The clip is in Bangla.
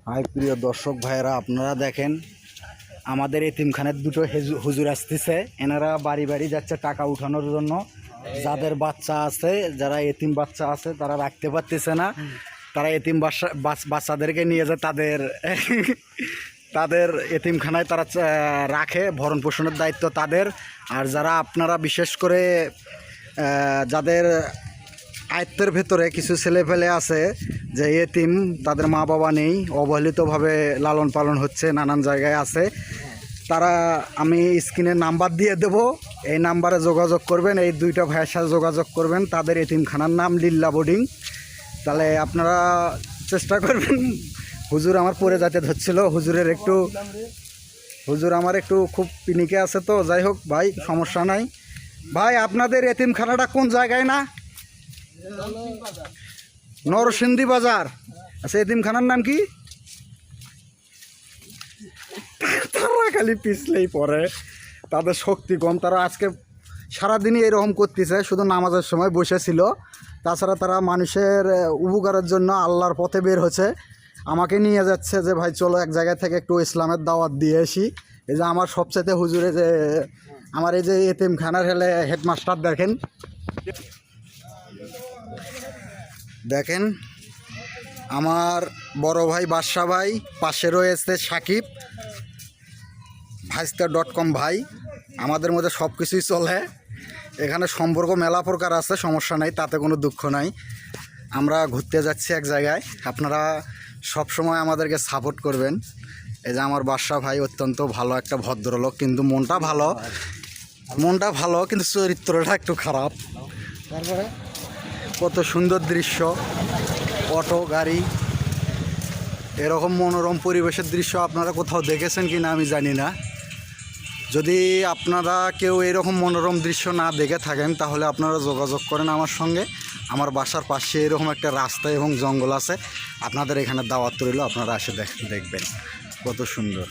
হাই প্রিয় দর্শক ভাইয়েরা, আপনারা দেখেন আমাদের এতিমখানের দুটো হুজুর আসতেছে। এনারা বাড়ি বাড়ি যাচ্ছে টাকা উঠানোর জন্য। যাদের বাচ্চা আছে, যারা এতিম বাচ্চা আছে, তারা রাখতে পারতেছে না, তারা এতিম বাচ্চাদেরকে নিয়ে যায় তাদের এতিমখানায় তারা রাখে। ভরণ পোষণের দায়িত্ব তাদের। আর যারা আপনারা বিশেষ করে যাদের আয়ত্তের ভেতরে কিছু ছেলেপেলে আছে যে এতিম, তাদের মা বাবা নেই, অবহেলিতভাবে লালন পালন হচ্ছে, নানান জায়গায় আছে, তারা আমি স্ক্রিনে নাম্বার দিয়ে দেব। এই নাম্বারে যোগাযোগ করবেন, এই দুইটা ভাইয়ের সাথে যোগাযোগ করবেন। তাদের এতিমখানার নাম লিল্লা বোর্ডিং। তাহলে আপনারা চেষ্টা করবেন। হুজুর আমার পরে যেতে ধরছিল, হুজুর আমার একটু খুব পিনিকে আছে, তো যাই হোক ভাই, সমস্যা নাই। ভাই আপনাদের এতিমখানাটা কোন জায়গায়? না নরসিংদী বাজার। আচ্ছা, এতিমখানার নাম কি? তারা খালি পিছলেই পড়ে, তাদের শক্তি কম। তারা আজকে সারাদিনই এরকম করতেছে, শুধু নামাজের সময় বসেছিল। তাছাড়া তারা মানুষের উপকারের জন্য আল্লাহর পথে বের হচ্ছে। আমাকে নিয়ে যাচ্ছে যে ভাই চলো এক জায়গা থেকে একটু ইসলামের দাওয়াত দিয়ে আসি। এই যে আমার সবচেয়ে হুজুরে যে আমার এই যে এতিমখানার হেডমাস্টার দেখেন আমার বড় ভাই বাদশা ভাই, পাশে রয়েছে সাকিব ভাইস্তা.com ভাই। আমাদের মধ্যে সব কিছুই চলে এখানে। সম্পর্ক মেলা প্রকার আছে, সমস্যা নাই, তাতে কোনো দুঃখ নাই। আমরা ঘুরতে যাচ্ছি এক জায়গায়, আপনারা সব সময় আমাদেরকে সাপোর্ট করবেন। এই যে আমার বাদশা ভাই অত্যন্ত ভালো একটা ভদ্রলোক, কিন্তু মনটা ভালো কিন্তু চরিত্রটা একটু খারাপ। তারপরে কত সুন্দর দৃশ্য, অটো গাড়ি, এরকম মনোরম পরিবেশের দৃশ্য আপনারা কোথাও দেখেছেন কি না আমি জানি না। যদি আপনারা কেউ এরকম মনোরম দৃশ্য না দেখে থাকেন, তাহলে আপনারা যোগাযোগ করেন আমার সঙ্গে। আমার বাসার পাশে এরকম একটা রাস্তা এবং জঙ্গল আছে, আপনাদের এখানে দাওয়াত রইল, আপনারা এসে দেখবেন কত সুন্দর।